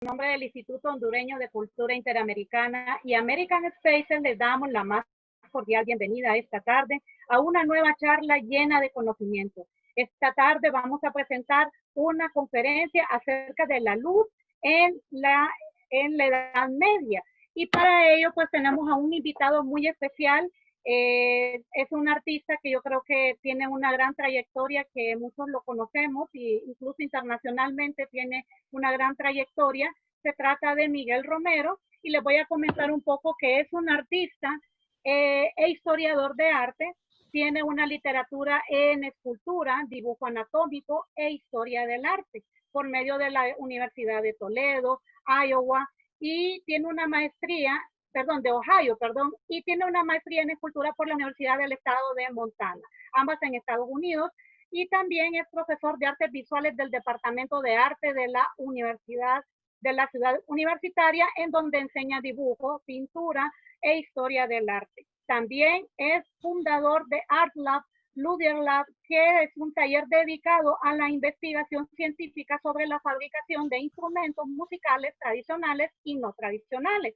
nombre del Instituto Hondureño de Cultura Interamericana y American Spaces, les damos la más cordial bienvenida esta tarde a una nueva charla llena de conocimiento. Esta tarde vamos a presentar una conferencia acerca de la luz en la Edad Media. Y para ello, pues tenemos a un invitado muy especial. Es un artista que yo creo que tiene una gran trayectoria, que muchos lo conocemos e incluso internacionalmente tiene una gran trayectoria. Se trata de Miguel Romero y les voy a comentar un poco que es un artista e historiador de arte. Tiene una literatura en escultura, dibujo anatómico e historia del arte por medio de la Universidad de Toledo, Iowa, y tiene una maestría, de Ohio, y tiene una maestría en escultura por la Universidad del Estado de Montana, ambas en Estados Unidos, y también es profesor de artes visuales del Departamento de Arte de la Universidad de la Ciudad Universitaria, en donde enseña dibujo, pintura e historia del arte. También es fundador de Art Lab, Ludier Lab, que es un taller dedicado a la investigación científica sobre la fabricación de instrumentos musicales tradicionales y no tradicionales.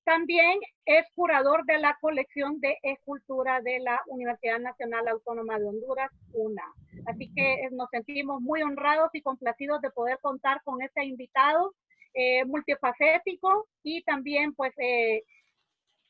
También es curador de la colección de escultura de la Universidad Nacional Autónoma de Honduras, UNA. Así que nos sentimos muy honrados y complacidos de poder contar con este invitado multifacético, y también pues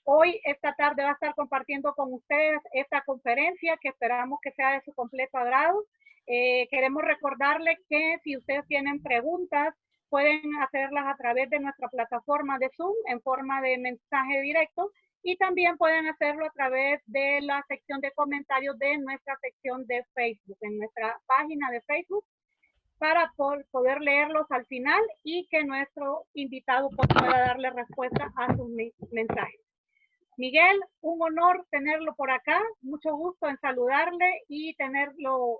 hoy, esta tarde, va a estar compartiendo con ustedes esta conferencia que esperamos que sea de su completo agrado. Queremos recordarles que si ustedes tienen preguntas, pueden hacerlas a través de nuestra plataforma de Zoom en forma de mensaje directo, y también pueden hacerlo a través de la sección de comentarios de nuestra sección de Facebook, en nuestra página de Facebook, para poder leerlos al final y que nuestro invitado pueda darle respuesta a sus mensajes. Miguel, un honor tenerlo por acá, mucho gusto en saludarle y tenerlo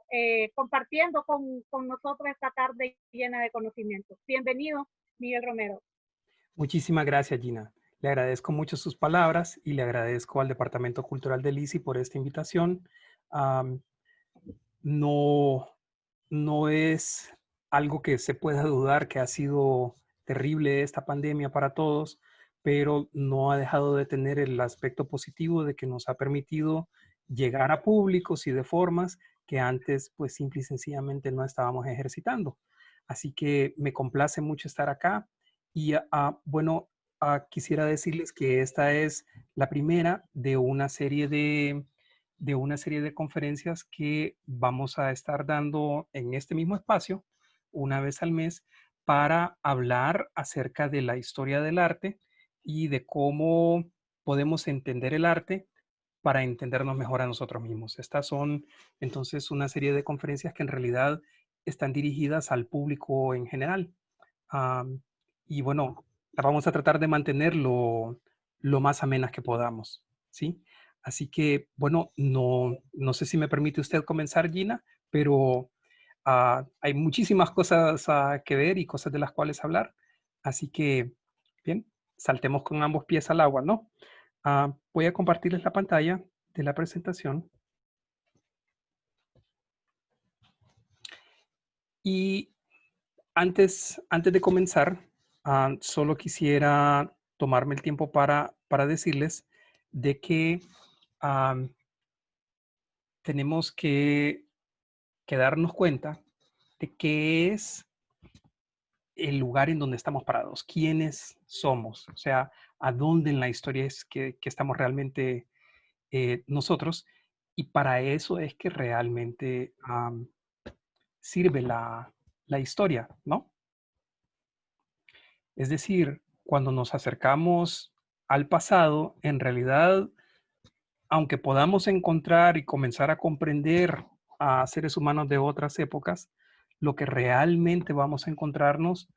compartiendo con nosotros esta tarde llena de conocimientos. Bienvenido, Miguel Romero. Muchísimas gracias, Gina. Le agradezco mucho sus palabras y le agradezco al Departamento Cultural del ICI por esta invitación. No es algo que se pueda dudar que ha sido terrible esta pandemia para todos, pero no ha dejado de tener el aspecto positivo de que nos ha permitido llegar a públicos y de formas que antes pues simple y sencillamente no estábamos ejercitando. Así que me complace mucho estar acá y bueno, quisiera decirles que esta es la primera de una serie de conferencias que vamos a estar dando en este mismo espacio una vez al mes para hablar acerca de la historia del arte y de cómo podemos entender el arte para entendernos mejor a nosotros mismos. Estas son entonces una serie de conferencias que en realidad están dirigidas al público en general. Y bueno, vamos a tratar de mantenerlo lo más amenas que podamos, ¿sí? Así que, bueno, no sé si me permite usted comenzar, Gina, pero hay muchísimas cosas que ver y cosas de las cuales hablar. Así que, bien, saltemos con ambos pies al agua, ¿no? Voy a compartirles la pantalla de la presentación. Y antes de comenzar, solo quisiera tomarme el tiempo para decirles de que tenemos que darnos cuenta de qué es el lugar en donde estamos parados, quiénes somos, o sea, a dónde en la historia es que estamos realmente nosotros. Y para eso es que realmente sirve la historia, ¿no? Es decir, cuando nos acercamos al pasado, en realidad, aunque podamos encontrar y comenzar a comprender a seres humanos de otras épocas, lo que realmente vamos a encontrarnos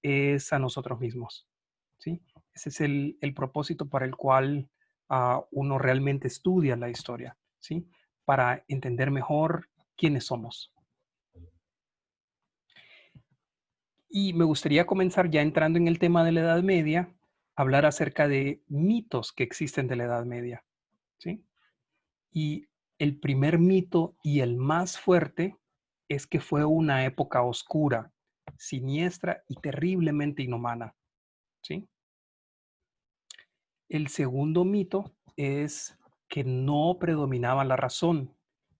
es a nosotros mismos, ¿sí? Ese es el propósito para el cual uno realmente estudia la historia, ¿sí? Para entender mejor quiénes somos. Y me gustaría comenzar ya entrando en el tema de la Edad Media, hablar acerca de mitos que existen de la Edad Media, ¿sí? Y el primer mito y el más fuerte es que fue una época oscura siniestra y terriblemente inhumana, ¿sí? El segundo mito es que no predominaba la razón,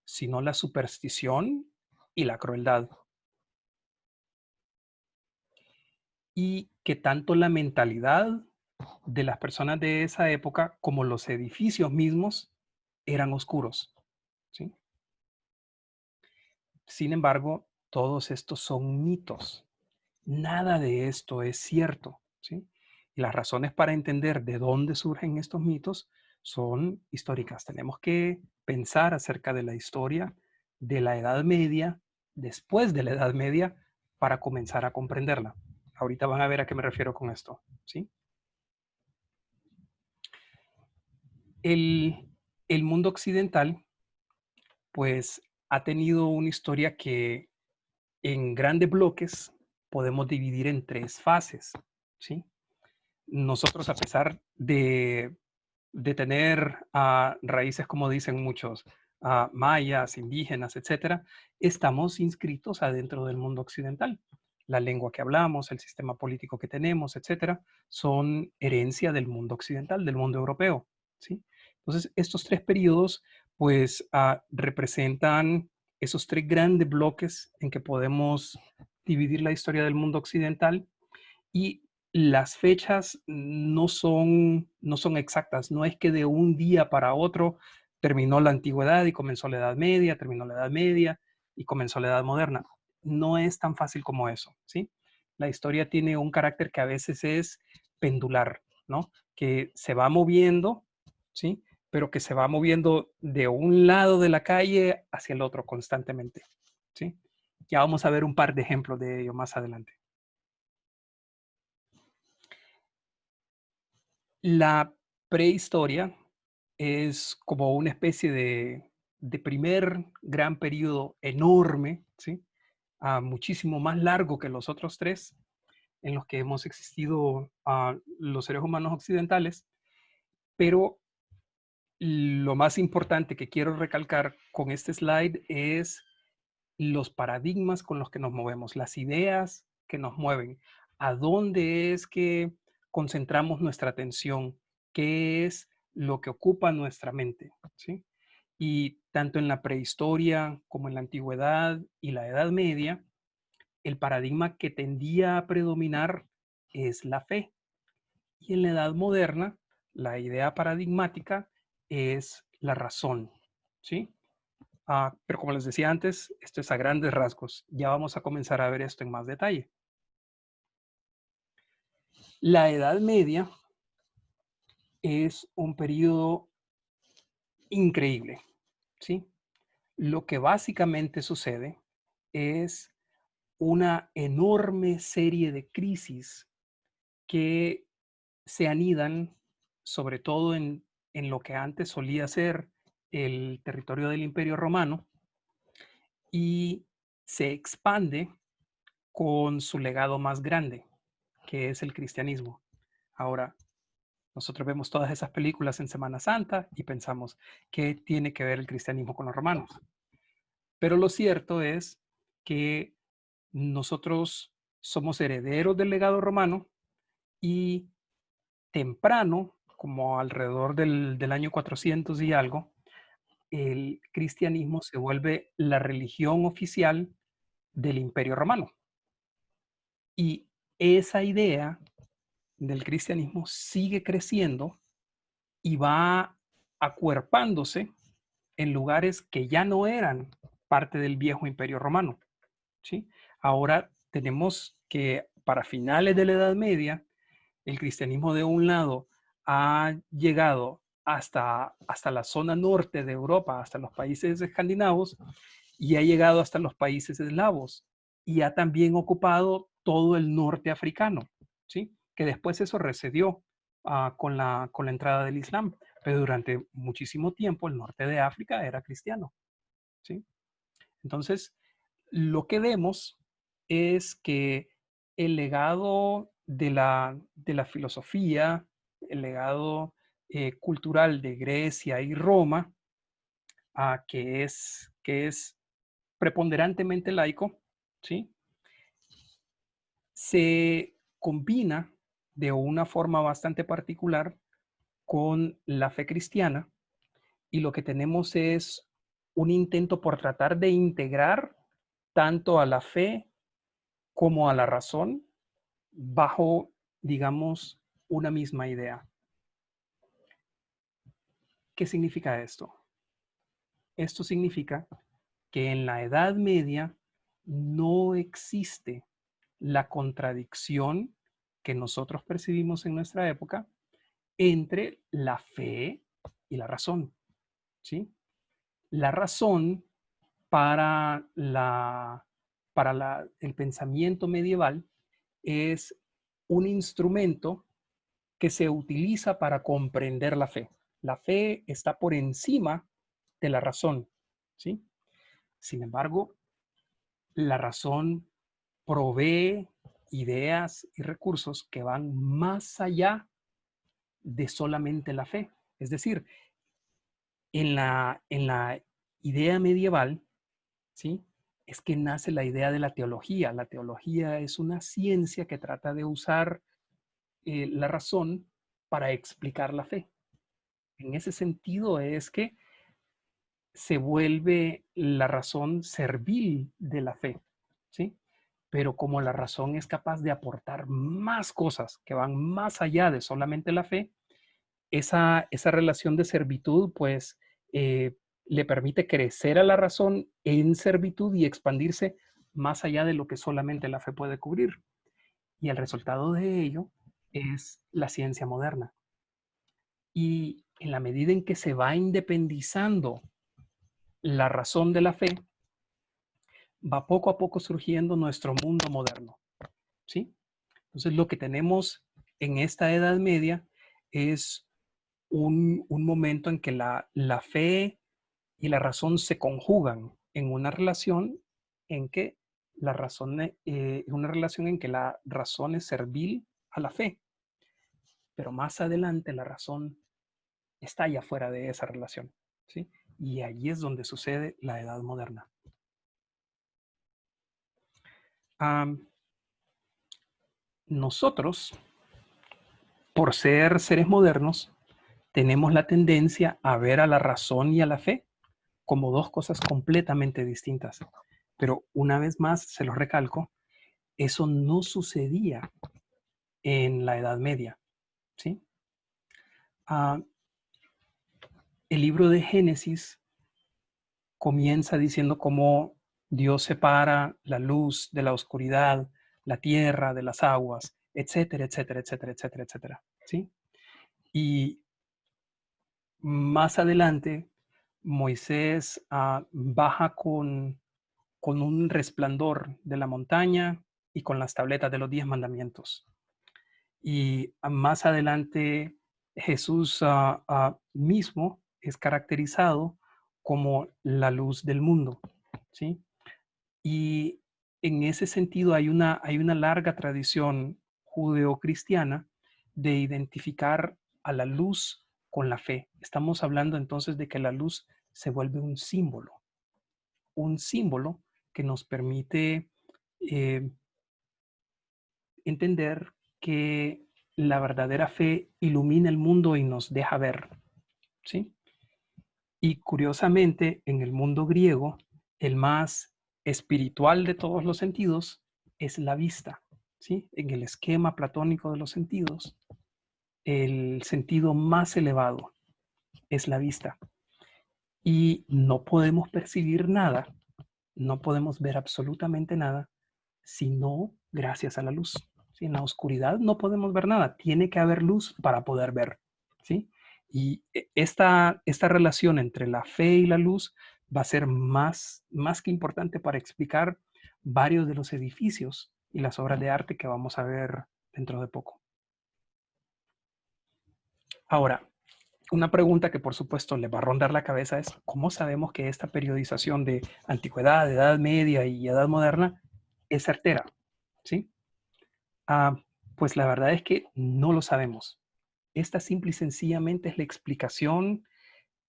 sino la superstición y la crueldad. Y que tanto la mentalidad de las personas de esa época como los edificios mismos eran oscuros, ¿sí? Sin embargo, todos estos son mitos. Nada de esto es cierto, ¿sí? Y las razones para entender de dónde surgen estos mitos son históricas. Tenemos que pensar acerca de la historia de la Edad Media, después de la Edad Media, para comenzar a comprenderla. Ahorita van a ver a qué me refiero con esto, ¿sí? El mundo occidental, pues, ha tenido una historia que en grandes bloques podemos dividir en tres fases, ¿sí? Nosotros, a pesar de tener raíces, como dicen muchos, mayas, indígenas, etcétera, estamos inscritos adentro del mundo occidental. La lengua que hablamos, el sistema político que tenemos, etcétera, son herencia del mundo occidental, del mundo europeo, ¿sí? Entonces, estos tres periodos, pues, representan esos tres grandes bloques en que podemos dividir la historia del mundo occidental, y las fechas no son exactas. No es que de un día para otro terminó la antigüedad y comenzó la Edad Media, terminó la Edad Media y comenzó la Edad Moderna. No es tan fácil como eso, ¿sí? La historia tiene un carácter que a veces es pendular, ¿no? Que se va moviendo, ¿sí? Pero que se va moviendo de un lado de la calle hacia el otro constantemente, ¿sí? Ya vamos a ver un par de ejemplos de ello más adelante. La prehistoria es como una especie de primer gran periodo enorme, ¿sí? Muchísimo más largo que los otros tres en los que hemos existido los seres humanos occidentales, pero lo más importante que quiero recalcar con este slide es los paradigmas con los que nos movemos, las ideas que nos mueven, a dónde es que concentramos nuestra atención, qué es lo que ocupa nuestra mente, ¿sí? Y tanto en la prehistoria como en la antigüedad y la Edad Media, el paradigma que tendía a predominar es la fe. Y en la Edad Moderna, la idea paradigmática es la razón, ¿sí? Pero como les decía antes, esto es a grandes rasgos. Ya vamos a comenzar a ver esto en más detalle. La Edad Media es un periodo increíble, ¿sí? Lo que básicamente sucede es una enorme serie de crisis que se anidan, sobre todo en lo que antes solía ser el territorio del Imperio Romano, y se expande con su legado más grande, que es el cristianismo. Ahora, nosotros vemos todas esas películas en Semana Santa y pensamos, ¿qué tiene que ver el cristianismo con los romanos? Pero lo cierto es que nosotros somos herederos del legado romano, y temprano, como alrededor del año 400 y algo, el cristianismo se vuelve la religión oficial del Imperio Romano. Y esa idea del cristianismo sigue creciendo y va acuerpándose en lugares que ya no eran parte del viejo Imperio Romano, ¿sí? Ahora tenemos que para finales de la Edad Media, el cristianismo de un lado ha llegado hasta la zona norte de Europa, hasta los países escandinavos, y ha llegado hasta los países eslavos, y ha también ocupado todo el norte africano, ¿sí? Que después eso recedió con la entrada del Islam, pero durante muchísimo tiempo el norte de África era cristiano, ¿sí? Entonces, lo que vemos es que el legado de la filosofía, el legado cultural de Grecia y Roma, que es preponderantemente laico, ¿sí? se combina de una forma bastante particular con la fe cristiana, y lo que tenemos es un intento por tratar de integrar tanto a la fe como a la razón bajo, digamos, una misma idea. ¿Qué significa esto? Esto significa que en la Edad Media no existe la contradicción que nosotros percibimos en nuestra época entre la fe y la razón, ¿sí? La razón para el pensamiento medieval es un instrumento que se utiliza para comprender la fe. La fe está por encima de la razón, ¿sí? Sin embargo, la razón provee ideas y recursos que van más allá de solamente la fe. Es decir, en la idea medieval, ¿sí? Es que nace la idea de la teología. La teología es una ciencia que trata de usar la razón para explicar la fe. En ese sentido es que se vuelve la razón servil de la fe, ¿sí? Pero como la razón es capaz de aportar más cosas que van más allá de solamente la fe, esa relación de servitud, pues, le permite crecer a la razón en servitud y expandirse más allá de lo que solamente la fe puede cubrir. Y el resultado de ello es la ciencia moderna. Y en la medida en que se va independizando la razón de la fe, va poco a poco surgiendo nuestro mundo moderno, ¿sí? Entonces, lo que tenemos en esta Edad Media es un momento en que la fe y la razón se conjugan en una relación en que una relación en que la razón es servil a la fe, pero más adelante la razón está allá fuera de esa relación, ¿sí? Y allí es donde sucede la Edad Moderna. Nosotros, por ser seres modernos, tenemos la tendencia a ver a la razón y a la fe como dos cosas completamente distintas. Pero una vez más, se lo recalco, eso no sucedía en la Edad Media, ¿sí? El libro de Génesis comienza diciendo cómo Dios separa la luz de la oscuridad, la tierra de las aguas, etcétera, etcétera, etcétera, etcétera, etcétera, ¿sí? Y más adelante, Moisés baja con un resplandor de la montaña y con las tabletas de los 10 mandamientos. Y más adelante, Jesús mismo es caracterizado como la luz del mundo, ¿sí? Y en ese sentido hay una larga tradición judeocristiana de identificar a la luz con la fe. Estamos hablando entonces de que la luz se vuelve un símbolo que nos permite eh, entender que la verdadera fe ilumina el mundo y nos deja ver, ¿sí? Y curiosamente, en el mundo griego, el más espiritual de todos los sentidos es la vista, ¿sí? En el esquema platónico de los sentidos, el sentido más elevado es la vista. Y no podemos percibir nada, no podemos ver absolutamente nada, sino gracias a la luz. ¿Sí? En la oscuridad no podemos ver nada, tiene que haber luz para poder ver, ¿sí? Y esta relación entre la fe y la luz va a ser más que importante para explicar varios de los edificios y las obras de arte que vamos a ver dentro de poco. Ahora, una pregunta que por supuesto le va a rondar la cabeza es, ¿cómo sabemos que esta periodización de antigüedad, Edad Media y Edad Moderna es certera? ¿Sí? Pues la verdad es que no lo sabemos. Esta simple y sencillamente es la explicación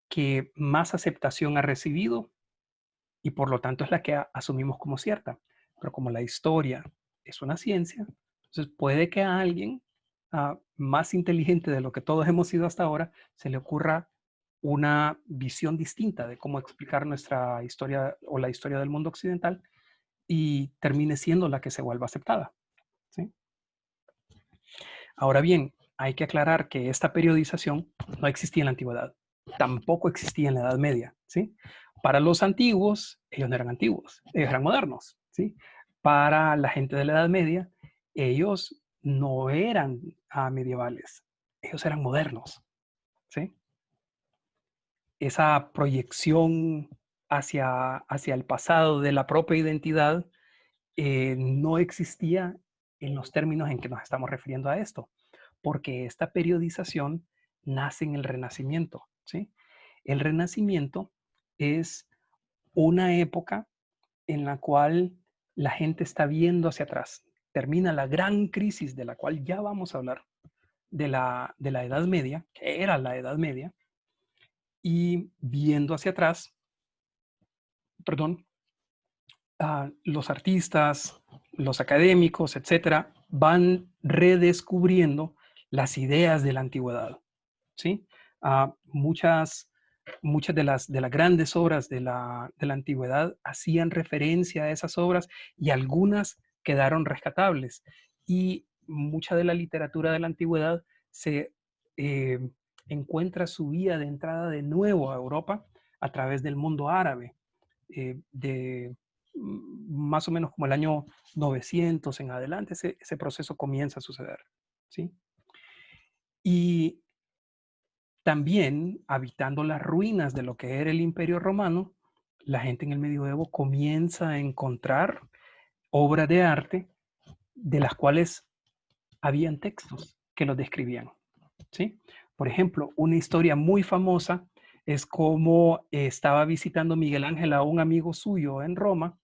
que más aceptación ha recibido y por lo tanto es la que asumimos como cierta. Pero como la historia es una ciencia, Entonces, puede que a alguien más inteligente de lo que todos hemos sido hasta ahora se le ocurra una visión distinta de cómo explicar nuestra historia o la historia del mundo occidental y termine siendo la que se vuelva aceptada, ¿sí? Ahora bien, hay que aclarar que esta periodización no existía en la antigüedad, tampoco existía en la Edad Media, ¿sí? Para los antiguos, ellos no eran antiguos, ellos eran modernos, ¿sí? Para la gente de la Edad Media, ellos no eran medievales, ellos eran modernos, ¿sí? Esa proyección hacia el pasado de la propia identidad no existía en los términos en que nos estamos refiriendo a esto, porque esta periodización nace en el Renacimiento, ¿sí? El Renacimiento es una época en la cual la gente está viendo hacia atrás. Termina la gran crisis de la cual ya vamos a hablar, de la Edad Media, que era la Edad Media, y viendo hacia atrás, perdón, los artistas, los académicos, etcétera, van redescubriendo las ideas de la antigüedad, ¿sí? Muchas de las grandes obras de la antigüedad hacían referencia a esas obras y algunas quedaron rescatables. Y mucha de la literatura de la antigüedad se eh, encuentra su vía de entrada de nuevo a Europa a través del mundo árabe, más o menos como el año 900 en adelante, ese proceso comienza a suceder, ¿sí? Y también, habitando las ruinas de lo que era el Imperio Romano, la gente en el medioevo comienza a encontrar obras de arte de las cuales habían textos que los describían, ¿sí? Por ejemplo, una historia muy famosa es cómo estaba visitando Miguel Ángel a un amigo suyo en Roma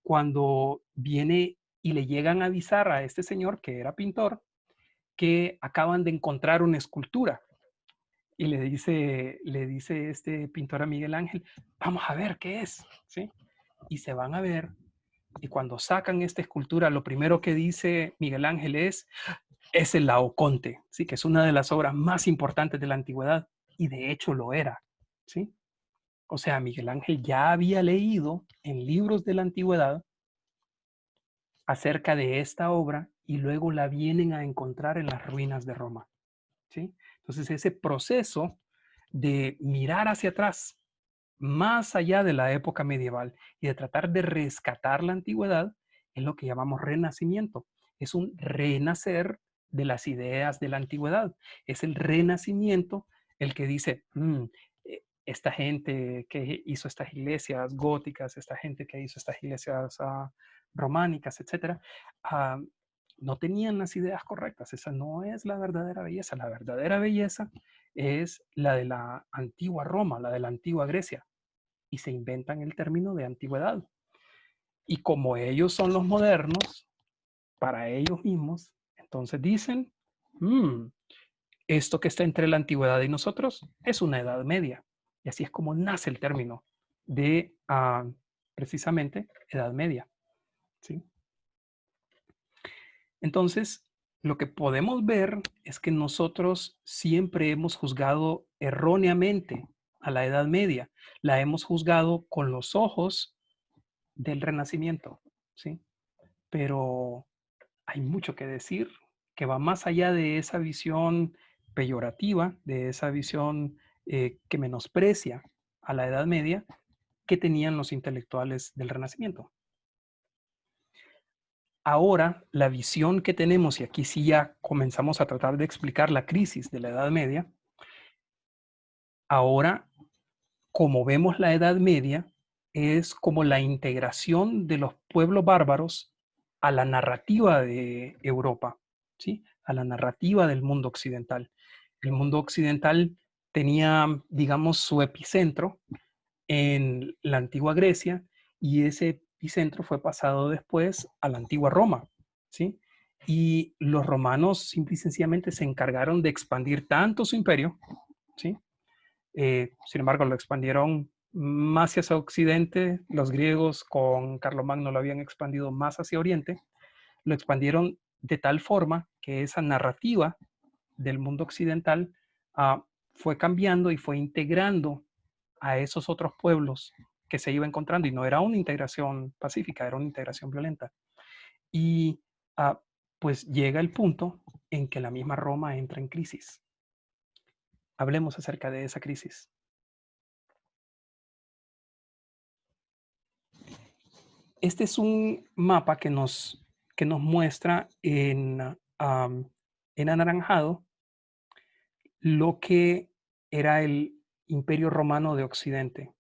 cuando viene y le llegan a avisar a este señor, que era pintor, que acaban de encontrar una escultura. Y le dice este pintor a Miguel Ángel, vamos a ver qué es, ¿sí? Y se van a ver, y cuando sacan esta escultura, lo primero que dice Miguel Ángel es el Laoconte, ¿sí? Que es una de las obras más importantes de la antigüedad, y de hecho lo era, ¿sí? O sea, Miguel Ángel ya había leído en libros de la antigüedad acerca de esta obra y luego la vienen a encontrar en las ruinas de Roma, ¿sí? Entonces ese proceso de mirar hacia atrás, más allá de la época medieval y de tratar de rescatar la antigüedad, es lo que llamamos renacimiento. Es un renacer de las ideas de la antigüedad. Es el renacimiento el que dice, esta gente que hizo estas iglesias góticas, esta gente que hizo estas iglesias románicas, etcétera, no tenían las ideas correctas. Esa no es la verdadera belleza. La verdadera belleza es la de la antigua Roma, la de la antigua Grecia. Y se inventan el término de antigüedad. Y como ellos son los modernos, para ellos mismos, entonces dicen, esto que está entre la antigüedad y nosotros es una edad media. Y así es como nace el término de precisamente edad media, ¿sí? Entonces, lo que podemos ver es que nosotros siempre hemos juzgado erróneamente a la Edad Media. La hemos juzgado con los ojos del Renacimiento, ¿sí? Pero hay mucho que decir que va más allá de esa visión peyorativa, de esa visión que menosprecia a la Edad Media que tenían los intelectuales del Renacimiento. Ahora, la visión que tenemos, y aquí sí ya comenzamos a tratar de explicar la crisis de la Edad Media, ahora, como vemos la Edad Media, es como la integración de los pueblos bárbaros a la narrativa de Europa, ¿sí? A la narrativa del mundo occidental. El mundo occidental tenía, digamos, su epicentro en la antigua Grecia y ese epicentro fue pasado después a la antigua Roma, ¿sí? Y los romanos simple y sencillamente se encargaron de expandir tanto su imperio, ¿sí? Sin embargo, lo expandieron más hacia occidente, los griegos con Carlomagno lo habían expandido más hacia oriente, lo expandieron de tal forma que esa narrativa del mundo occidental fue cambiando y fue integrando a esos otros pueblos que se iba encontrando, y no era una integración pacífica, era una integración violenta. Y pues llega el punto en que la misma Roma entra en crisis. Hablemos acerca de esa crisis. Este es un mapa que nos muestra en anaranjado lo que era el Imperio Romano de Occidente.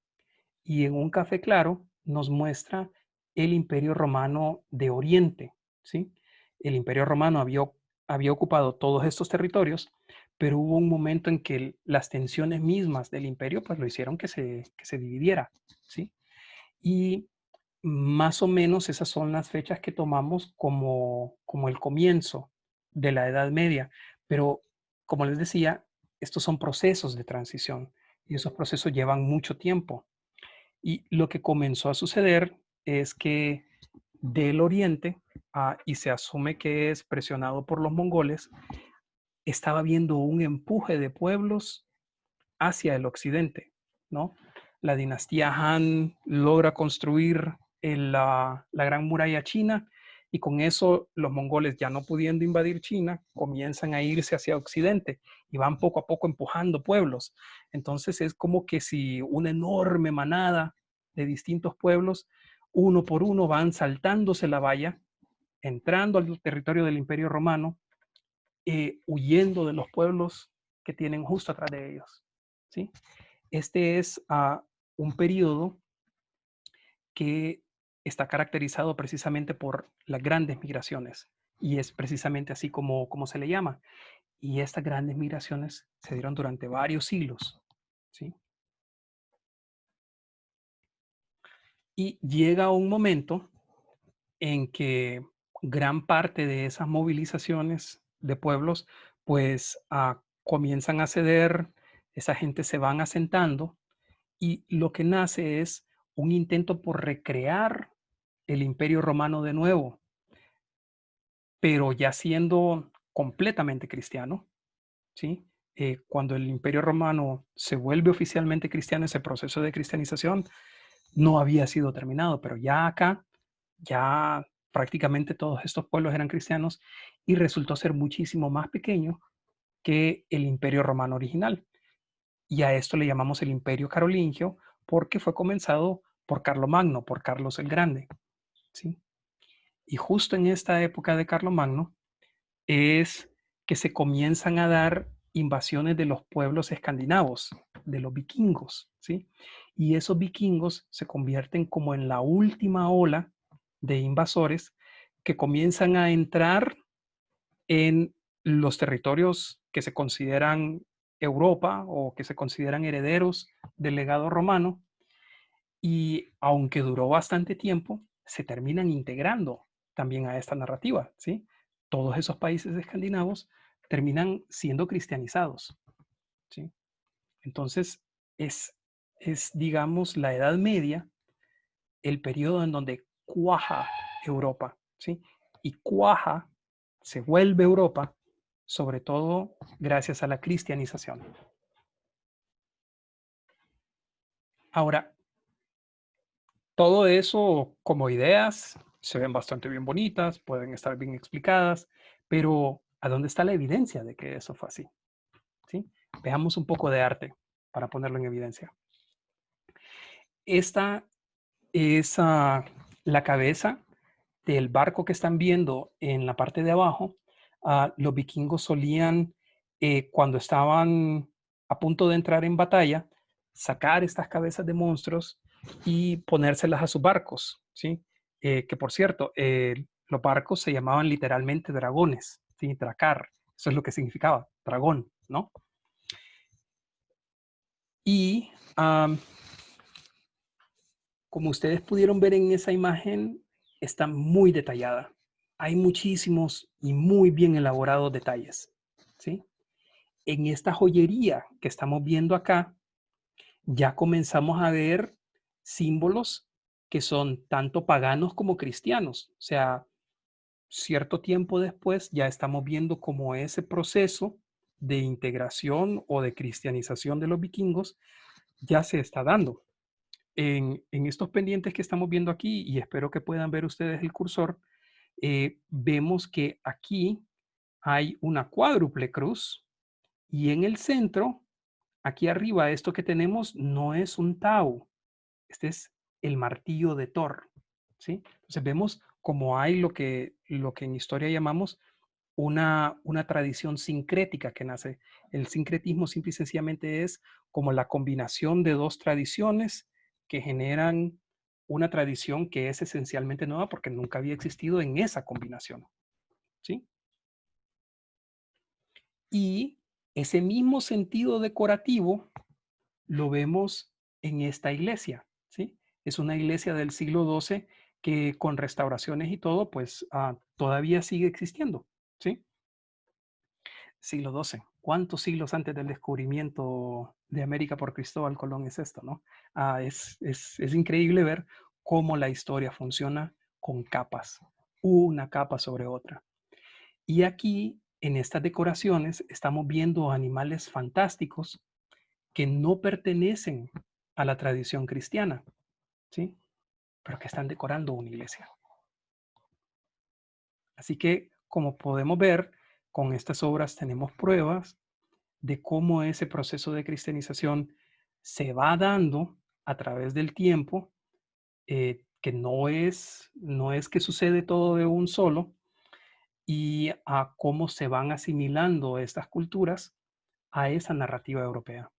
Y en un café claro nos muestra el Imperio Romano de Oriente, ¿sí? El Imperio Romano había ocupado todos estos territorios, pero hubo un momento en que las tensiones mismas del imperio pues lo hicieron que se dividiera, ¿sí? Y más o menos esas son las fechas que tomamos como el comienzo de la Edad Media. Pero, como les decía, estos son procesos de transición y esos procesos llevan mucho tiempo. Y lo que comenzó a suceder es que del oriente, y se asume que es presionado por los mongoles, estaba habiendo un empuje de pueblos hacia el occidente, ¿no? La dinastía Han logra construir la Gran Muralla China, y con eso los mongoles, ya no pudiendo invadir China, comienzan a irse hacia occidente y van poco a poco empujando pueblos. Entonces es como que si una enorme manada de distintos pueblos, uno por uno, van saltándose la valla, entrando al territorio del Imperio Romano, huyendo de los pueblos que tienen justo atrás de ellos, ¿sí? Este es un periodo que está caracterizado precisamente por las grandes migraciones, y es precisamente así como se le llama. Y estas grandes migraciones se dieron durante varios siglos, ¿sí? Y llega un momento en que gran parte de esas movilizaciones de pueblos pues comienzan a ceder, esa gente se van asentando, y lo que nace es un intento por recrear el Imperio Romano de nuevo, pero ya siendo completamente cristiano, ¿sí? Cuando el Imperio Romano se vuelve oficialmente cristiano, ese proceso de cristianización no había sido terminado, pero ya acá, ya prácticamente todos estos pueblos eran cristianos, y resultó ser muchísimo más pequeño que el Imperio Romano original. Y a esto le llamamos el Imperio Carolingio, porque fue comenzado por Carlomagno, por Carlos el Grande, ¿sí? Y justo en esta época de Carlomagno es que se comienzan a dar invasiones de los pueblos escandinavos, de los vikingos, ¿sí? Y esos vikingos se convierten como en la última ola de invasores que comienzan a entrar en los territorios que se consideran Europa o que se consideran herederos del legado romano, y aunque duró bastante tiempo, se terminan integrando también a esta narrativa, ¿sí? Todos esos países escandinavos terminan siendo cristianizados, ¿sí? Entonces, es, digamos, la Edad Media, el periodo en donde cuaja Europa, ¿sí? Y cuaja, se vuelve Europa, sobre todo gracias a la cristianización. Ahora, todo eso como ideas se ven bastante bien bonitas, pueden estar bien explicadas, pero ¿a dónde está la evidencia de que eso fue así? ¿Sí? Veamos un poco de arte para ponerlo en evidencia. Esta es la cabeza del barco que están viendo en la parte de abajo. Los vikingos solían, cuando estaban a punto de entrar en batalla, sacar estas cabezas de monstruos y ponérselas a sus barcos, ¿sí? Que por cierto, los barcos se llamaban literalmente dragones, ¿sí? Dracar, eso es lo que significaba, dragón, ¿no? Y como ustedes pudieron ver en esa imagen, está muy detallada. Hay muchísimos y muy bien elaborados detalles, ¿sí? En esta joyería que estamos viendo acá, ya comenzamos a ver símbolos que son tanto paganos como cristianos. O sea, cierto tiempo después ya estamos viendo cómo ese proceso de integración o de cristianización de los vikingos ya se está dando. En estos pendientes que estamos viendo aquí, y espero que puedan ver ustedes el cursor, vemos que aquí hay una cuádruple cruz y en el centro, aquí arriba, esto que tenemos no es un tau, este es el martillo de Thor, ¿sí? Entonces vemos como hay lo que en historia llamamos una tradición sincrética que nace. El sincretismo simple y sencillamente es como la combinación de dos tradiciones que generan una tradición que es esencialmente nueva porque nunca había existido en esa combinación, ¿sí? Y ese mismo sentido decorativo lo vemos en esta iglesia, ¿sí? Es una iglesia del siglo XII que con restauraciones y todo, pues todavía sigue existiendo, ¿sí? Siglo XII. ¿Cuántos siglos antes del descubrimiento de América por Cristóbal Colón es esto, no? Es increíble ver cómo la historia funciona con capas, una capa sobre otra. Y aquí, en estas decoraciones, estamos viendo animales fantásticos que no pertenecen a la tradición cristiana, ¿sí? Pero que están decorando una iglesia. Así que, como podemos ver, con estas obras tenemos pruebas de cómo ese proceso de cristianización se va dando a través del tiempo, que no es que sucede todo de un solo, y a cómo se van asimilando estas culturas a esa narrativa europea.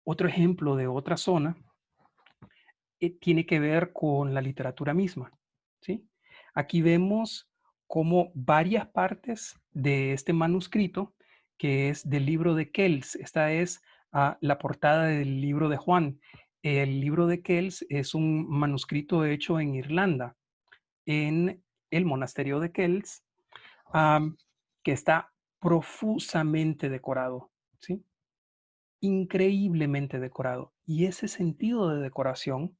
Otro ejemplo de otra zona tiene que ver con la literatura misma, ¿sí? Aquí vemos cómo varias partes de este manuscrito, que es del libro de Kells, esta es la portada del libro de Juan. El libro de Kells es un manuscrito hecho en Irlanda, en el monasterio de Kells, que está profusamente decorado, ¿sí? Increíblemente decorado. Y ese sentido de decoración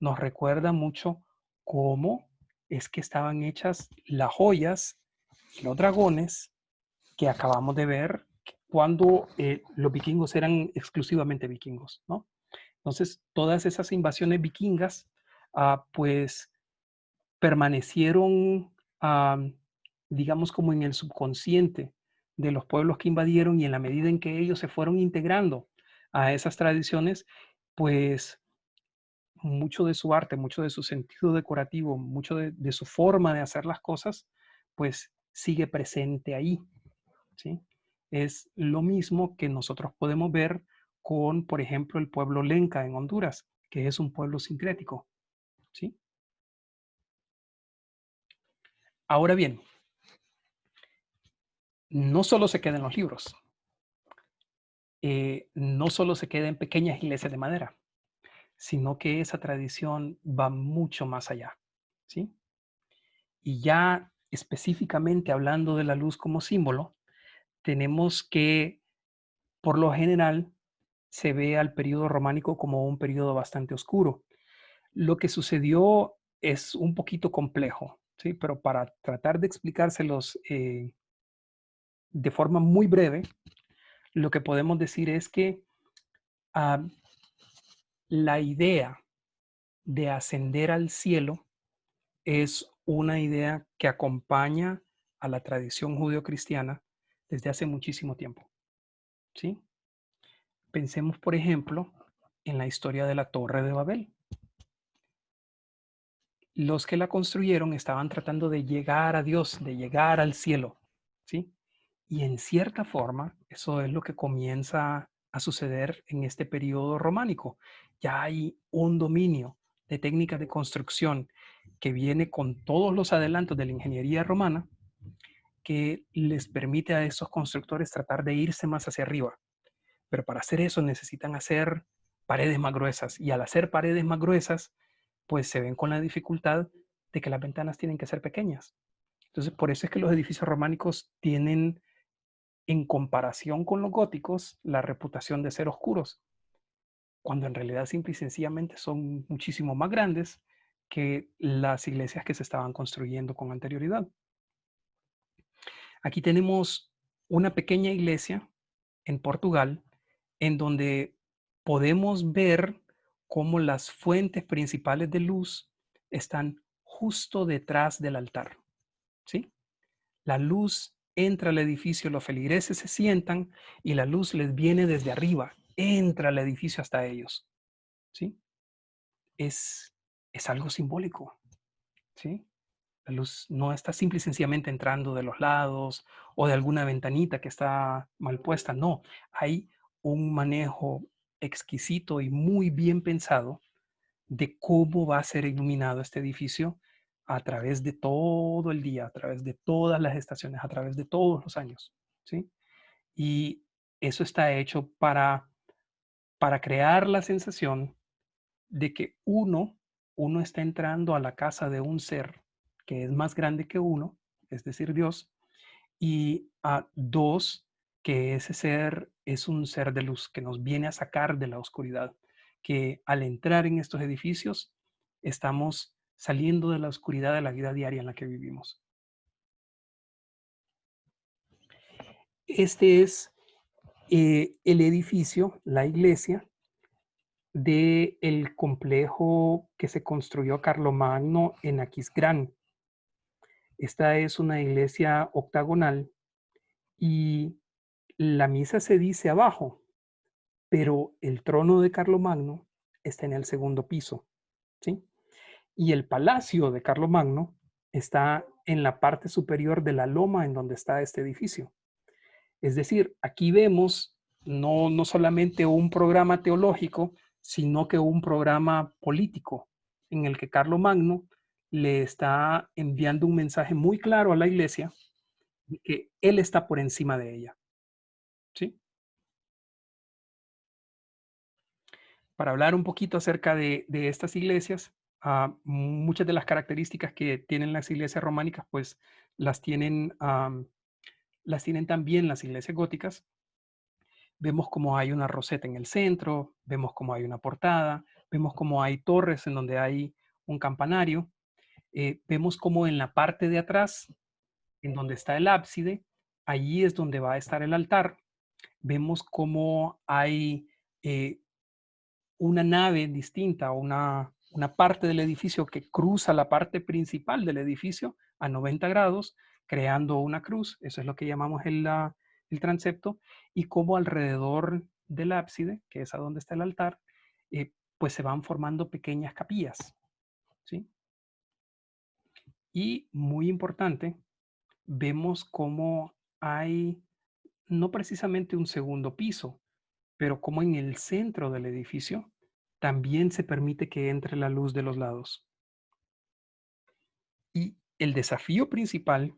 nos recuerda mucho cómo es que estaban hechas las joyas y los dragones que acabamos de ver cuando los vikingos eran exclusivamente vikingos, ¿no? Entonces, todas esas invasiones vikingas, pues permanecieron, digamos, como en el subconsciente de los pueblos que invadieron, y en la medida en que ellos se fueron integrando a esas tradiciones, pues mucho de su arte, mucho de su sentido decorativo, mucho de su forma de hacer las cosas, pues sigue presente ahí, ¿sí? Es lo mismo que nosotros podemos ver con, por ejemplo, el pueblo Lenca en Honduras, que es un pueblo sincrético, ¿sí? Ahora bien, no solo se queda en los libros, no solo se queda en pequeñas iglesias de madera, sino que esa tradición va mucho más allá, ¿sí? Y ya específicamente hablando de la luz como símbolo, tenemos que, por lo general, se ve al periodo románico como un periodo bastante oscuro. Lo que sucedió es un poquito complejo, ¿sí? Pero para tratar de explicárselos de forma muy breve, lo que podemos decir es que ah, la idea de ascender al cielo es una idea que acompaña a la tradición judeocristiana desde hace muchísimo tiempo, ¿sí? Pensemos, por ejemplo, en la historia de la Torre de Babel. Los que la construyeron estaban tratando de llegar a Dios, de llegar al cielo, ¿sí? Y en cierta forma, eso es lo que comienza a suceder en este periodo románico. Ya hay un dominio de técnicas de construcción que viene con todos los adelantos de la ingeniería romana, que les permite a esos constructores tratar de irse más hacia arriba. Pero para hacer eso necesitan hacer paredes más gruesas, y al hacer paredes más gruesas, pues se ven con la dificultad de que las ventanas tienen que ser pequeñas. Entonces, por eso es que los edificios románicos tienen, en comparación con los góticos, la reputación de ser oscuros, cuando en realidad simple y sencillamente son muchísimo más grandes, que las iglesias que se estaban construyendo con anterioridad. Aquí tenemos una pequeña iglesia en Portugal en donde podemos ver cómo las fuentes principales de luz están justo detrás del altar, ¿sí? La luz entra al edificio, los feligreses se sientan y la luz les viene desde arriba, entra al edificio hasta ellos, ¿sí? Es, es algo simbólico, ¿sí? La luz no está simple y sencillamente entrando de los lados o de alguna ventanita que está mal puesta, no. Hay un manejo exquisito y muy bien pensado de cómo va a ser iluminado este edificio a través de todo el día, a través de todas las estaciones, a través de todos los años, ¿sí? Y eso está hecho para crear la sensación de que uno está entrando a la casa de un ser que es más grande que uno, es decir, Dios, y a dos, que ese ser es un ser de luz que nos viene a sacar de la oscuridad, que al entrar en estos edificios estamos saliendo de la oscuridad de la vida diaria en la que vivimos. Este es el edificio, la iglesia, del complejo que se construyó Carlomagno en Aquisgrán. Esta es una iglesia octagonal y la misa se dice abajo, pero el trono de Carlomagno está en el segundo piso, ¿sí? Y el palacio de Carlomagno está en la parte superior de la loma en donde está este edificio. Es decir, aquí vemos no solamente un programa teológico, sino que un programa político en el que Carlomagno le está enviando un mensaje muy claro a la iglesia de que él está por encima de ella, ¿sí? Para hablar un poquito acerca de estas iglesias, muchas de las características que tienen las iglesias románicas, pues las tienen también las iglesias góticas. Vemos cómo hay una roseta en el centro, vemos cómo hay una portada, vemos cómo hay torres en donde hay un campanario, vemos cómo en la parte de atrás, en donde está el ábside, allí es donde va a estar el altar. Vemos cómo hay una nave distinta, una parte del edificio que cruza la parte principal del edificio a 90 grados, creando una cruz. Eso es lo que llamamos el transepto. Y cómo alrededor del ábside, que es a donde está el altar, pues se van formando pequeñas capillas, ¿sí? Y muy importante, vemos cómo hay no precisamente un segundo piso, pero como en el centro del edificio también se permite que entre la luz de los lados. Y el desafío principal,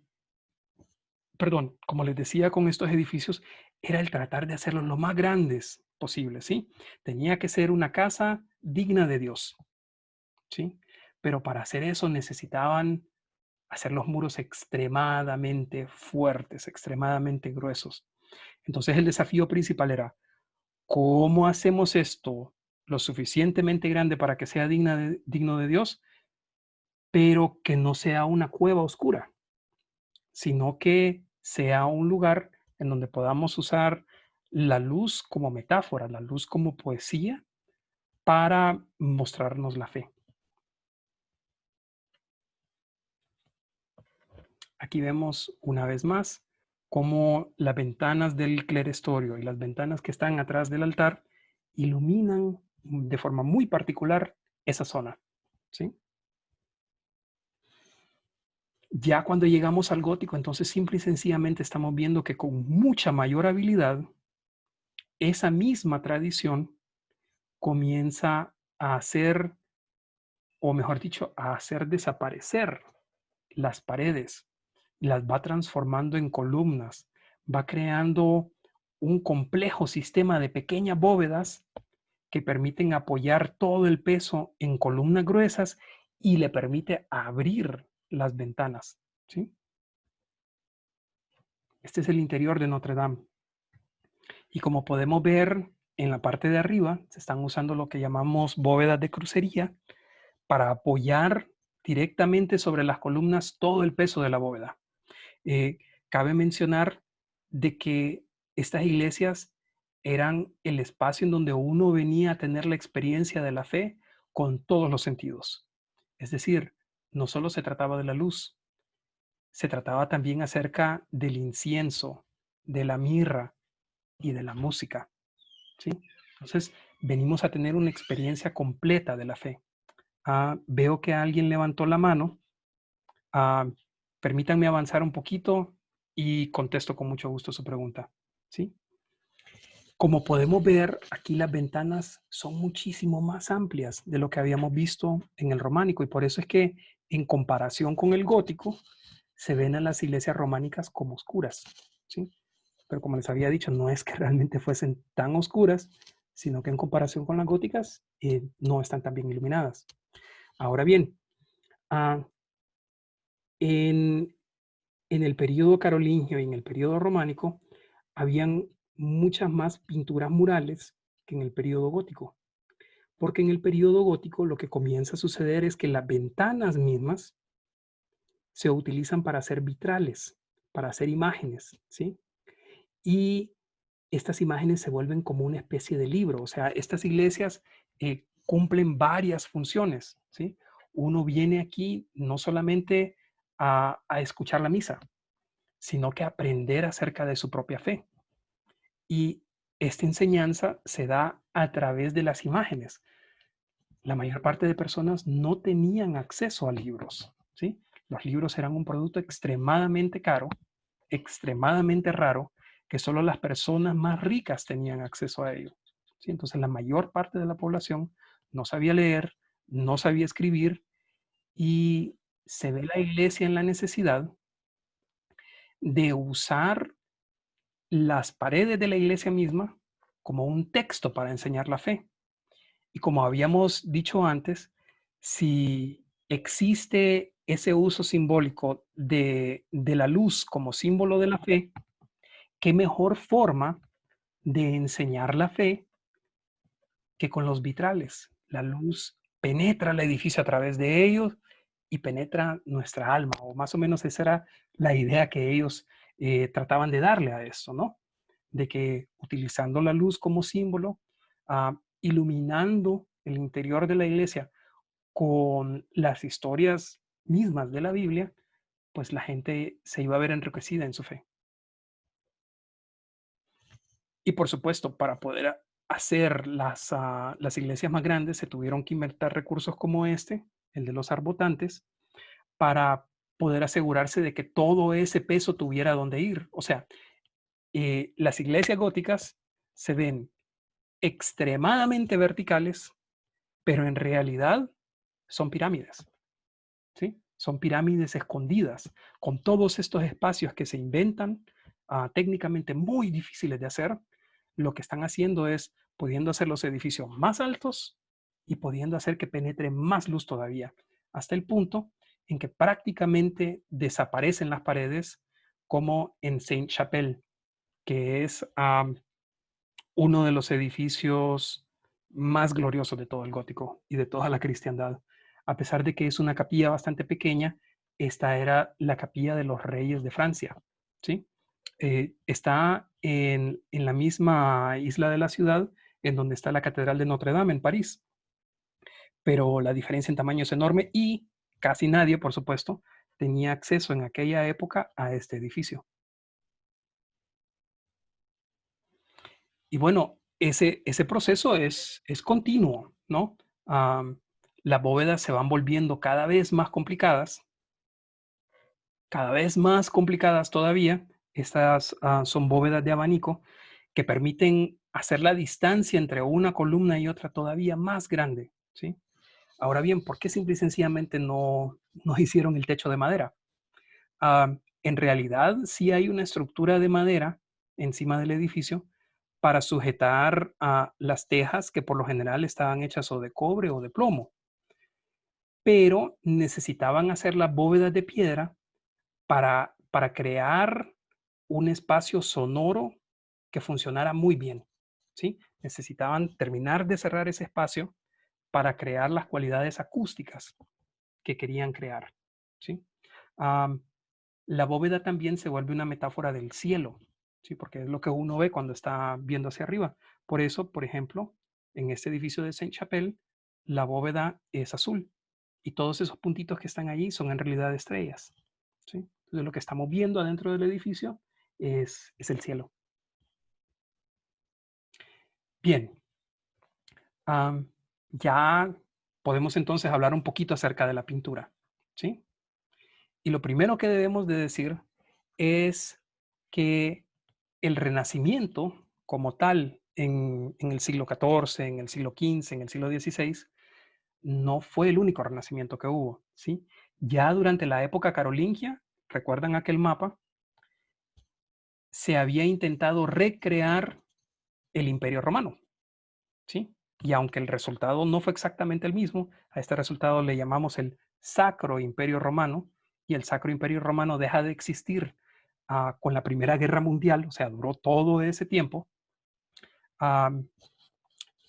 perdón, como les decía con estos edificios, era el tratar de hacerlos lo más grandes posible, ¿sí? Tenía que ser una casa digna de Dios, ¿sí? Pero para hacer eso necesitaban hacer los muros extremadamente fuertes, extremadamente gruesos. Entonces el desafío principal era, ¿cómo hacemos esto lo suficientemente grande para que sea digno de Dios, pero que no sea una cueva oscura, sino que sea un lugar en donde podamos usar la luz como metáfora, la luz como poesía para mostrarnos la fe? Aquí vemos una vez más cómo las ventanas del clerestorio y las ventanas que están atrás del altar iluminan de forma muy particular esa zona, ¿sí? Ya cuando llegamos al gótico, entonces simple y sencillamente estamos viendo que con mucha mayor habilidad, esa misma tradición comienza a hacer, o mejor dicho, a hacer desaparecer las paredes, las va transformando en columnas, va creando un complejo sistema de pequeñas bóvedas que permiten apoyar todo el peso en columnas gruesas y le permite abrir las ventanas, ¿sí? Este es el interior de Notre Dame. Y como podemos ver en la parte de arriba, se están usando lo que llamamos bóvedas de crucería para apoyar directamente sobre las columnas todo el peso de la bóveda. Cabe mencionar de que estas iglesias eran el espacio en donde uno venía a tener la experiencia de la fe con todos los sentidos. Es decir, no solo se trataba de la luz, se trataba también acerca del incienso, de la mirra y de la música, ¿sí? Entonces, venimos a tener una experiencia completa de la fe. Veo que alguien levantó la mano. Ah, Permítanme avanzar un poquito y contesto con mucho gusto su pregunta, ¿sí? Como podemos ver, aquí las ventanas son muchísimo más amplias de lo que habíamos visto en el románico, y por eso es que en comparación con el gótico se ven a las iglesias románicas como oscuras, ¿sí? Pero como les había dicho, no es que realmente fuesen tan oscuras, sino que en comparación con las góticas no están tan bien iluminadas. Ahora bien, en el periodo carolingio y en el periodo románico habían muchas más pinturas murales que en el periodo gótico, porque en el periodo gótico lo que comienza a suceder es que las ventanas mismas se utilizan para hacer vitrales, para hacer imágenes, ¿sí? Y estas imágenes se vuelven como una especie de libro, o sea, estas iglesias cumplen varias funciones, ¿sí? Uno viene aquí no solamente a escuchar la misa, sino que aprender acerca de su propia fe. Y esta enseñanza se da a través de las imágenes. La mayor parte de personas no tenían acceso a libros, ¿sí? Los libros eran un producto extremadamente caro, extremadamente raro, que solo las personas más ricas tenían acceso a ello, ¿sí? Entonces la mayor parte de la población no sabía leer, no sabía escribir, y se ve la iglesia en la necesidad de usar las paredes de la iglesia misma como un texto para enseñar la fe. Y como habíamos dicho antes, si existe ese uso simbólico de la luz como símbolo de la fe, ¿qué mejor forma de enseñar la fe que con los vitrales? La luz penetra el edificio a través de ellos y penetra nuestra alma, o más o menos esa era la idea que ellos trataban de darle a esto, ¿no? De que utilizando la luz como símbolo, iluminando el interior de la iglesia con las historias mismas de la Biblia, pues la gente se iba a ver enriquecida en su fe. Y por supuesto, para poder hacer las iglesias más grandes, se tuvieron que inventar recursos como este, el de los arbotantes, para poder asegurarse de que todo ese peso tuviera dónde ir. O sea, las iglesias góticas se ven extremadamente verticales, pero en realidad son pirámides, ¿sí? Son pirámides escondidas, con todos estos espacios que se inventan, técnicamente muy difíciles de hacer. Lo que están haciendo es pudiendo hacer los edificios más altos y pudiendo hacer que penetre más luz todavía, hasta el punto en que prácticamente desaparecen las paredes, como en Saint-Chapelle, que es uno de los edificios más gloriosos de todo el gótico y de toda la cristiandad. A pesar de que es una capilla bastante pequeña, esta era la capilla de los reyes de Francia, ¿sí? Está en la misma isla de la ciudad en donde está la Catedral de Notre Dame en París, pero la diferencia en tamaño es enorme y casi nadie, por supuesto, tenía acceso en aquella época a este edificio. Y bueno, ese proceso es continuo, ¿no? Las bóvedas se van volviendo cada vez más complicadas todavía. Estas son bóvedas de abanico que permiten hacer la distancia entre una columna y otra todavía más grande, ¿sí? Ahora bien, ¿por qué simple y sencillamente no hicieron el techo de madera? En realidad, sí hay una estructura de madera encima del edificio para sujetar a las tejas, que por lo general estaban hechas o de cobre o de plomo, pero necesitaban hacer las bóvedas de piedra para crear un espacio sonoro que funcionara muy bien, ¿sí? Necesitaban terminar de cerrar ese espacio para crear las cualidades acústicas que querían crear, ¿sí? La bóveda también se vuelve una metáfora del cielo, ¿sí? Porque es lo que uno ve cuando está viendo hacia arriba. Por eso, por ejemplo, en este edificio de Saint-Chapelle, la bóveda es azul y todos esos puntitos que están allí son en realidad estrellas, ¿sí? Entonces, lo que estamos viendo adentro del edificio es el cielo. Bien, ya podemos entonces hablar un poquito acerca de la pintura, ¿sí? Y lo primero que debemos de decir es que el Renacimiento como tal en el siglo XIV, en el siglo XV, en el siglo XVI, no fue el único renacimiento que hubo, ¿sí? Ya durante la época carolingia, ¿recuerdan aquel mapa? Se había intentado recrear el Imperio Romano, ¿sí? Y aunque el resultado no fue exactamente el mismo, a este resultado le llamamos el Sacro Imperio Romano, y el Sacro Imperio Romano deja de existir con la Primera Guerra Mundial, o sea, duró todo ese tiempo.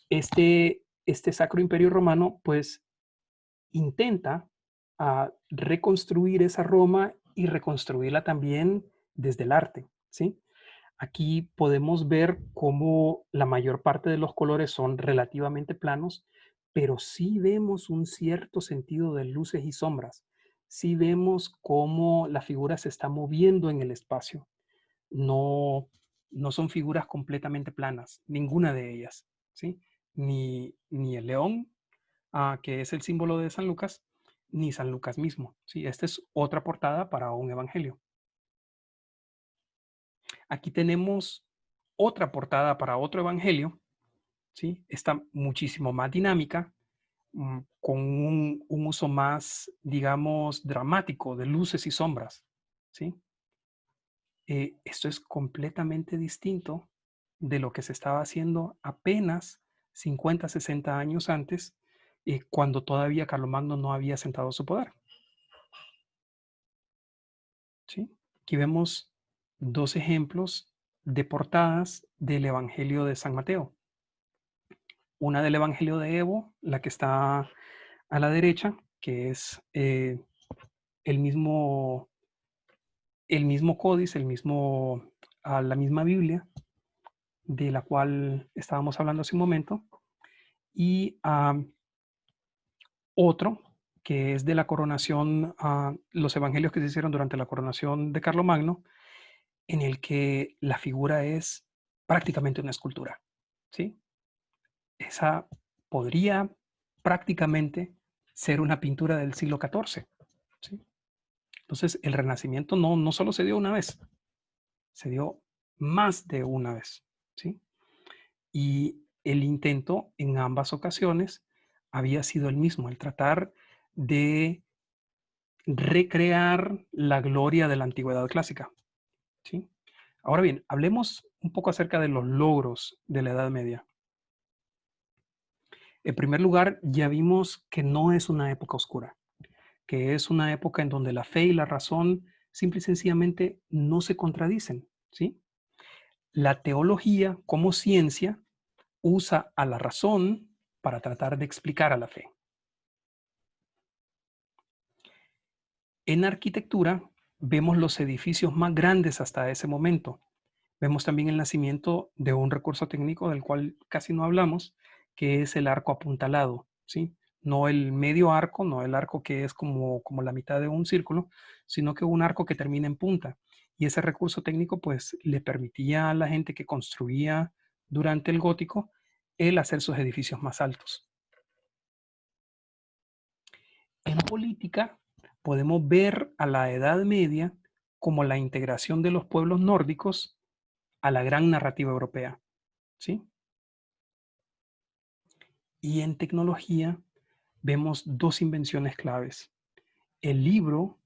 Este Sacro Imperio Romano, pues, intenta reconstruir esa Roma y reconstruirla también desde el arte, ¿sí? Aquí podemos ver cómo la mayor parte de los colores son relativamente planos, pero sí vemos un cierto sentido de luces y sombras. Sí vemos cómo la figura se está moviendo en el espacio. No, no son figuras completamente planas, ninguna de ellas, ¿sí? Ni el león, que es el símbolo de San Lucas, ni San Lucas mismo, ¿sí? Esta es otra portada para un evangelio. Aquí tenemos otra portada para otro evangelio, ¿sí? Está muchísimo más dinámica, con un uso más, digamos, dramático de luces y sombras, ¿sí? Esto es completamente distinto de lo que se estaba haciendo apenas 50, 60 años antes, cuando todavía Carlomagno no había sentado su poder, ¿sí? Aquí vemos dos ejemplos de portadas del Evangelio de San Mateo. Una del Evangelio de Evo, la que está a la derecha, que es el mismo, el mismo códice, la misma Biblia, de la cual estábamos hablando hace un momento, y otro que es de la coronación, los evangelios que se hicieron durante la coronación de Carlomagno, en el que la figura es prácticamente una escultura, ¿sí? Esa podría prácticamente ser una pintura del siglo XIV, ¿sí? Entonces, el Renacimiento no solo se dio una vez, se dio más de una vez, ¿sí? Y el intento en ambas ocasiones había sido el mismo, el tratar de recrear la gloria de la antigüedad clásica, ¿sí? Ahora bien, hablemos un poco acerca de los logros de la Edad Media. En primer lugar, ya vimos que no es una época oscura, que es una época en donde la fe y la razón simple y sencillamente no se contradicen, ¿sí? La teología como ciencia usa a la razón para tratar de explicar a la fe. En arquitectura vemos los edificios más grandes hasta ese momento. Vemos también el nacimiento de un recurso técnico del cual casi no hablamos, que es el arco apuntalado, ¿sí? No el medio arco, no el arco que es como la mitad de un círculo, sino que un arco que termina en punta. Y ese recurso técnico pues le permitía a la gente que construía durante el gótico el hacer sus edificios más altos. En política podemos ver a la Edad Media como la integración de los pueblos nórdicos a la gran narrativa europea, ¿sí? Y en tecnología vemos dos invenciones claves, el libro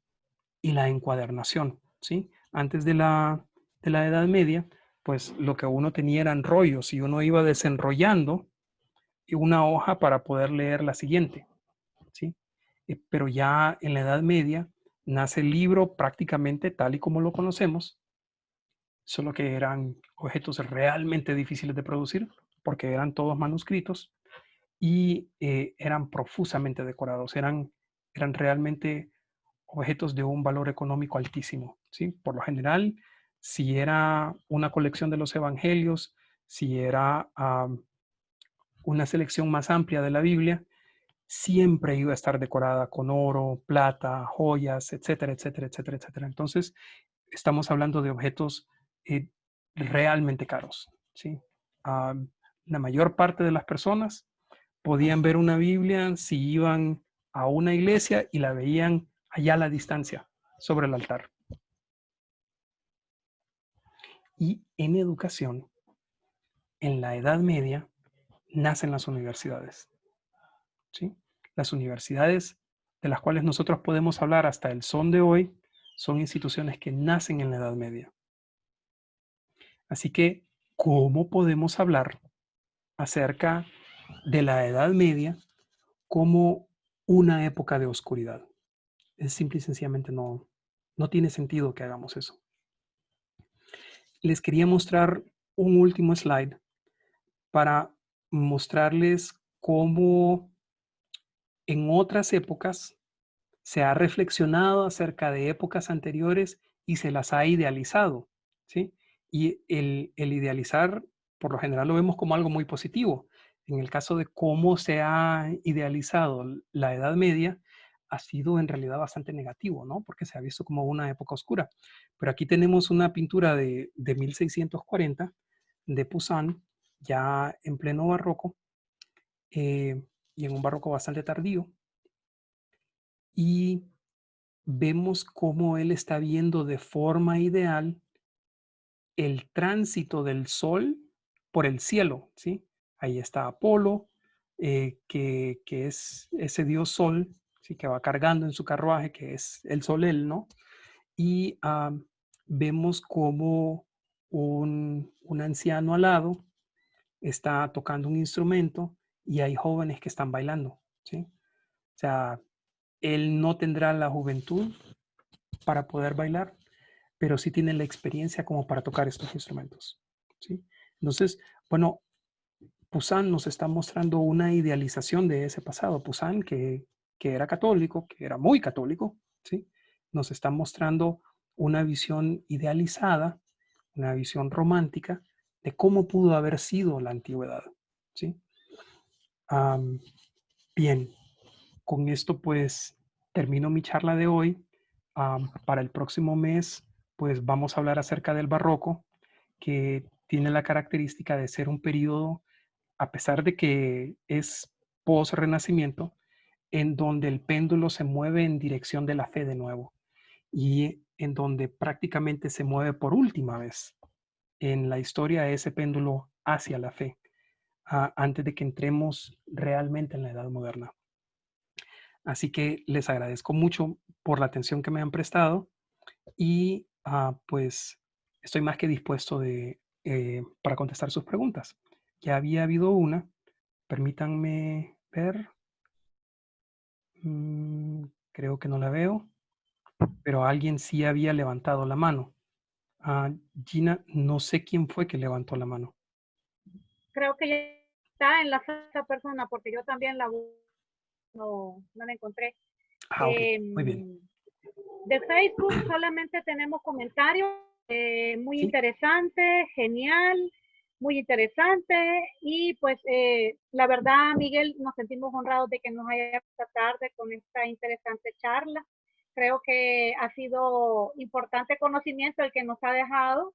y la encuadernación, ¿sí? Antes de la Edad Media, pues lo que uno tenía eran rollos y uno iba desenrollando una hoja para poder leer la siguiente, ¿sí? Pero ya en la Edad Media nace el libro prácticamente tal y como lo conocemos, solo que eran objetos realmente difíciles de producir porque eran todos manuscritos y eran profusamente decorados, eran realmente objetos de un valor económico altísimo, ¿sí? Por lo general, si era una colección de los evangelios, si era una selección más amplia de la Biblia, siempre iba a estar decorada con oro, plata, joyas, etcétera, etcétera, etcétera, etcétera. Entonces, estamos hablando de objetos eh, realmente caros, ¿sí? Ah, la mayor parte de las personas podían ver una Biblia si iban a una iglesia y la veían allá a la distancia, sobre el altar. Y en educación, en la Edad Media, nacen las universidades, ¿sí? Las universidades de las cuales nosotros podemos hablar hasta el son de hoy son instituciones que nacen en la Edad Media. Así que, ¿cómo podemos hablar acerca de la Edad Media como una época de oscuridad? Es simple y sencillamente no tiene sentido que hagamos eso. Les quería mostrar un último slide para mostrarles cómo en otras épocas se ha reflexionado acerca de épocas anteriores y se las ha idealizado, ¿sí? Y el idealizar, por lo general, lo vemos como algo muy positivo. En el caso de cómo se ha idealizado la Edad Media, ha sido en realidad bastante negativo, ¿no? Porque se ha visto como una época oscura. Pero aquí tenemos una pintura de 1640 de Poussin, ya en pleno barroco, y en un barroco bastante tardío. Y vemos cómo él está viendo de forma ideal el tránsito del sol por el cielo, ¿sí? Ahí está Apolo, que es ese dios sol, ¿sí? Que va cargando en su carruaje, que es el sol él, ¿no? Y vemos como un anciano al lado está tocando un instrumento y hay jóvenes que están bailando, ¿sí? O sea, él no tendrá la juventud para poder bailar, pero sí tiene la experiencia como para tocar estos instrumentos, ¿sí? Entonces, bueno, Poussin nos está mostrando una idealización de ese pasado. Poussin, que era católico, que era muy católico, ¿sí? Nos está mostrando una visión idealizada, una visión romántica de cómo pudo haber sido la antigüedad, ¿sí? Um, bien, con esto pues termino mi charla de hoy. Para el próximo mes pues vamos a hablar acerca del barroco, que tiene la característica de ser un periodo, a pesar de que es post-renacimiento, en donde el péndulo se mueve en dirección de la fe de nuevo y en donde prácticamente se mueve por última vez en la historia ese péndulo hacia la fe, antes de que entremos realmente en la edad moderna. Así que les agradezco mucho por la atención que me han prestado y pues estoy más que dispuesto para contestar sus preguntas. Ya había habido una, permítanme ver, creo que no la veo, pero alguien sí había levantado la mano. Gina, no sé quién fue que levantó la mano. Creo que ya está en la esa persona porque yo también no la encontré. Ok, muy bien. De Facebook solamente tenemos comentarios, muy ¿Sí? interesante, genial, muy interesante. Y pues la verdad, Miguel, nos sentimos honrados de que nos haya esta tarde con esta interesante charla. Creo que ha sido importante conocimiento el que nos ha dejado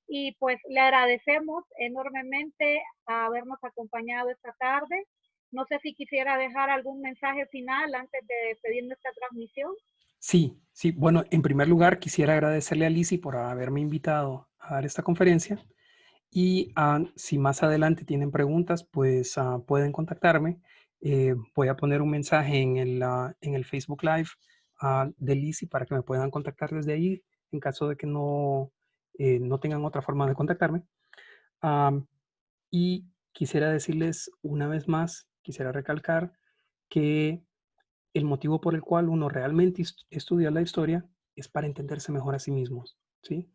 y pues le agradecemos enormemente habernos acompañado esta tarde. No sé si quisiera dejar algún mensaje final antes de despedir nuestra transmisión. Sí, sí. Bueno, en primer lugar, quisiera agradecerle a Lizzy por haberme invitado a dar esta conferencia. Y si más adelante tienen preguntas, pues pueden contactarme. Voy a poner un mensaje en el Facebook Live de Lizzy para que me puedan contactar desde ahí en caso de que no tengan otra forma de contactarme. Y quisiera decirles una vez más, quisiera recalcar que el motivo por el cual uno realmente estudia la historia es para entenderse mejor a sí mismos, ¿sí?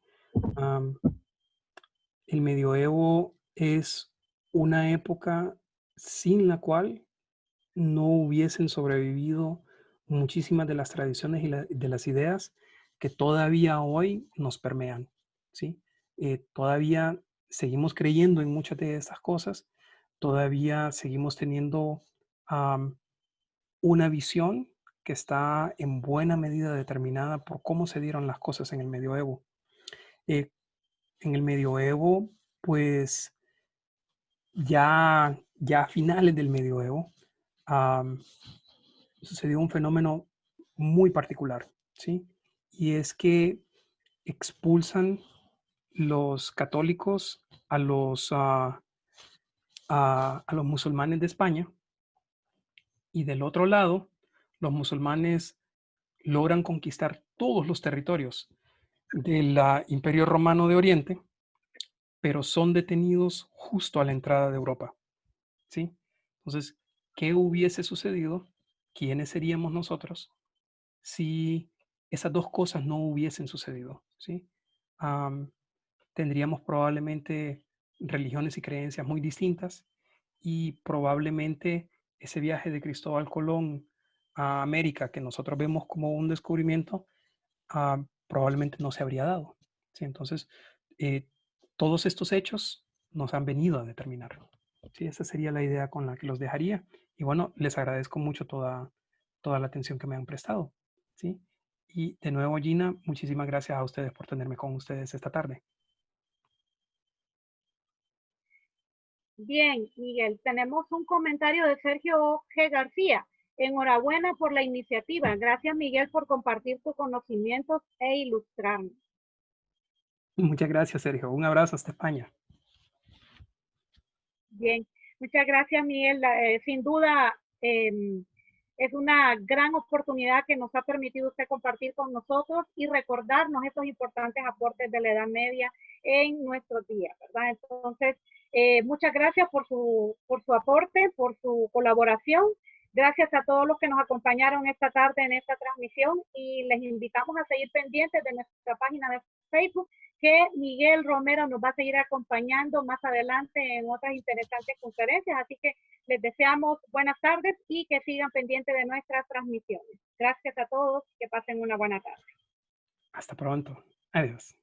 El medioevo es una época sin la cual no hubiesen sobrevivido muchísimas de las tradiciones y de las ideas que todavía hoy nos permean, ¿sí? Todavía seguimos creyendo en muchas de estas cosas, todavía seguimos teniendo una visión que está en buena medida determinada por cómo se dieron las cosas en el medioevo. Eh, en el medioevo, pues ya a finales del medioevo, am, sucedió un fenómeno muy particular, ¿sí? Y es que expulsan los católicos a los musulmanes de España, y del otro lado, los musulmanes logran conquistar todos los territorios del Imperio Romano de Oriente, pero son detenidos justo a la entrada de Europa, ¿sí? Entonces, ¿qué hubiese sucedido? ¿Quiénes seríamos nosotros si esas dos cosas no hubiesen sucedido? ¿Sí? Am, Tendríamos probablemente religiones y creencias muy distintas, y probablemente ese viaje de Cristóbal Colón a América, que nosotros vemos como un descubrimiento, probablemente no se habría dado, ¿sí? Entonces, eh, todos estos hechos nos han venido a determinar, ¿sí? Esa sería la idea con la que los dejaría. Y bueno, les agradezco mucho toda la atención que me han prestado, ¿sí? Y de nuevo, Gina, muchísimas gracias a ustedes por tenerme con ustedes esta tarde. Bien, Miguel, tenemos un comentario de Sergio G. García. Enhorabuena por la iniciativa. Gracias, Miguel, por compartir tus conocimientos e ilustrarnos. Muchas gracias, Sergio. Un abrazo hasta España. Bien, muchas gracias, Miguel. Sin duda, es una gran oportunidad que nos ha permitido usted compartir con nosotros y recordarnos estos importantes aportes de la Edad Media en nuestros días, ¿verdad? Entonces, muchas gracias por su aporte, por su colaboración. Gracias a todos los que nos acompañaron esta tarde en esta transmisión, y les invitamos a seguir pendientes de nuestra página de Facebook, que Miguel Romero nos va a seguir acompañando más adelante en otras interesantes conferencias. Así que les deseamos buenas tardes y que sigan pendientes de nuestras transmisiones. Gracias a todos, que pasen una buena tarde. Hasta pronto. Adiós.